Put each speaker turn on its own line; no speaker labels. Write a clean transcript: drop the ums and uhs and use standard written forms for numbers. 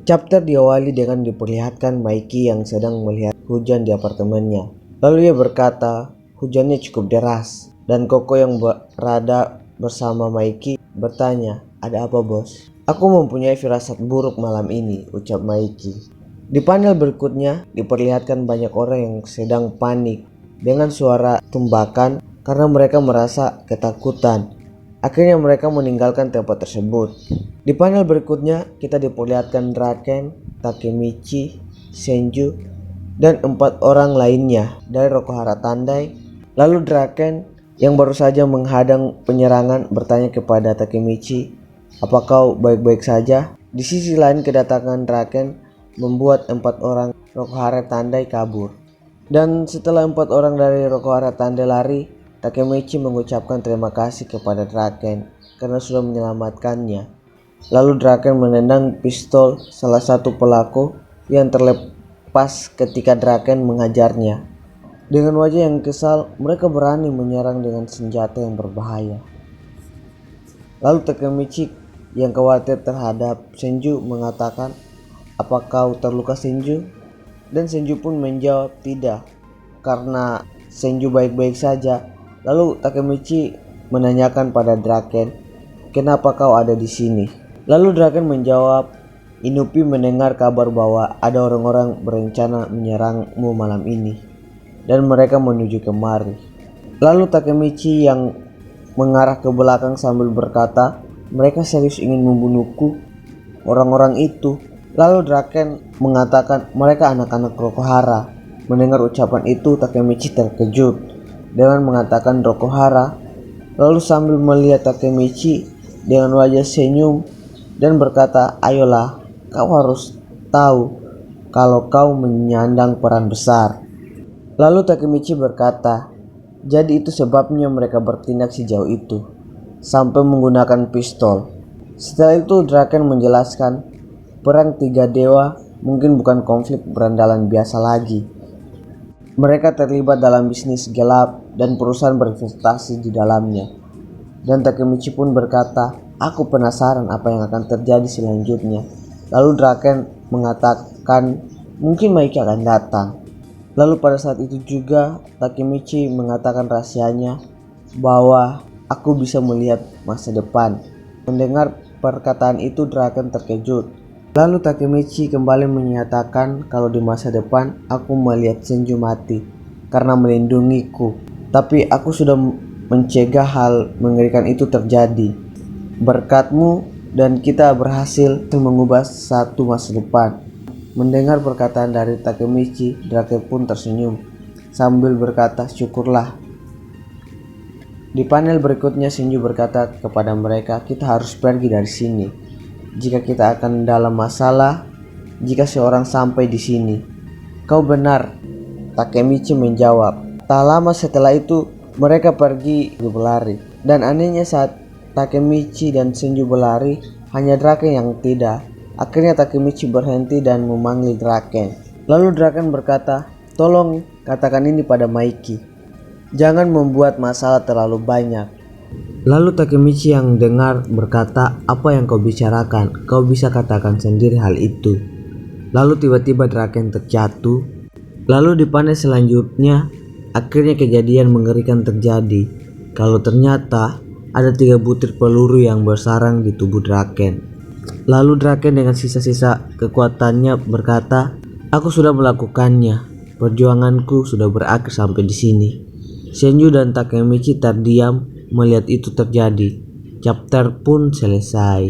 Chapter diawali dengan diperlihatkan Maiki yang sedang melihat hujan di apartemennya. Lalu ia berkata, hujannya cukup deras. Dan Koko yang berada bersama Maiki bertanya, ada apa bos? Aku mempunyai firasat buruk malam ini, ucap Maiki. Di panel berikutnya diperlihatkan banyak orang yang sedang panik dengan suara tumbakan karena mereka merasa ketakutan. Akhirnya mereka meninggalkan tempat tersebut. Di panel berikutnya kita diperlihatkan Draken, Takemichi, Senju, dan 4 orang lainnya dari Rokohara Tandai. Lalu Draken yang baru saja menghadang penyerangan bertanya kepada Takemichi, apa kau baik-baik saja? Di sisi lain kedatangan Draken membuat 4 orang Rokohara Tandai kabur. Dan setelah 4 orang dari Rokohara Tandai lari, Takemichi mengucapkan terima kasih kepada Draken karena sudah menyelamatkannya. Lalu Draken menendang pistol salah satu pelaku yang terlepas ketika Draken mengajarnya. Dengan wajah yang kesal, mereka berani menyerang dengan senjata yang berbahaya. Lalu Takemichi yang khawatir terhadap Senju mengatakan, apa kau terluka Senju? Dan Senju pun menjawab tidak, karena Senju baik-baik saja. Lalu Takemichi menanyakan pada Draken, kenapa kau ada di sini? Lalu Draken menjawab, Inupi mendengar kabar bahwa ada orang-orang berencana menyerangmu malam ini, dan mereka menuju kemari. Lalu Takemichi yang mengarah ke belakang sambil berkata, mereka serius ingin membunuhku, orang-orang itu. Lalu Draken mengatakan, mereka anak-anak Rokohara. Mendengar ucapan itu, Takemichi terkejut dengan mengatakan Rokohara, lalu sambil melihat Takemichi dengan wajah senyum dan berkata, ayolah, kau harus tahu kalau kau menyandang peran besar. Lalu Takemichi berkata, jadi itu sebabnya mereka bertindak sejauh itu, sampai menggunakan pistol. Setelah itu Draken menjelaskan, perang 3 dewa mungkin bukan konflik berandalan biasa lagi. Mereka terlibat dalam bisnis gelap dan perusahaan berinvestasi di dalamnya. Dan Takemichi pun berkata, aku penasaran apa yang akan terjadi selanjutnya. Lalu Draken mengatakan, mungkin Maiki akan datang. Lalu pada saat itu juga Takemichi mengatakan rahasianya bahwa aku bisa melihat masa depan. Mendengar perkataan itu Draken terkejut. Lalu Takemichi kembali menyatakan kalau di masa depan aku melihat Senju mati karena melindungiku. Tapi aku sudah mencegah hal mengerikan itu terjadi. Berkatmu dan kita berhasil mengubah satu masa depan. Mendengar perkataan dari Takemichi, Draken pun tersenyum sambil berkata syukurlah. Di panel berikutnya Senju berkata kepada mereka, kita harus pergi dari sini. Jika kita akan dalam masalah, jika seorang sampai di sini. Kau benar, Takemichi menjawab. Tak lama setelah itu, mereka pergi berlari. Dan anehnya saat Takemichi dan Senju berlari, hanya Draken yang tidak. Akhirnya Takemichi berhenti dan memanggil Draken. Lalu Draken berkata, tolong katakan ini pada Maiki. Jangan membuat masalah terlalu banyak. Lalu Takemichi yang dengar berkata, apa yang kau bicarakan? Kau bisa katakan sendiri hal itu. Lalu tiba-tiba Draken terjatuh. Lalu di panel selanjutnya, akhirnya kejadian mengerikan terjadi. Kalau ternyata ada 3 butir peluru yang bersarang di tubuh Draken. Lalu Draken dengan sisa-sisa kekuatannya berkata, aku sudah melakukannya. Perjuanganku sudah berakhir sampai di sini. Senju dan Takemichi terdiam melihat itu terjadi. Chapter pun selesai.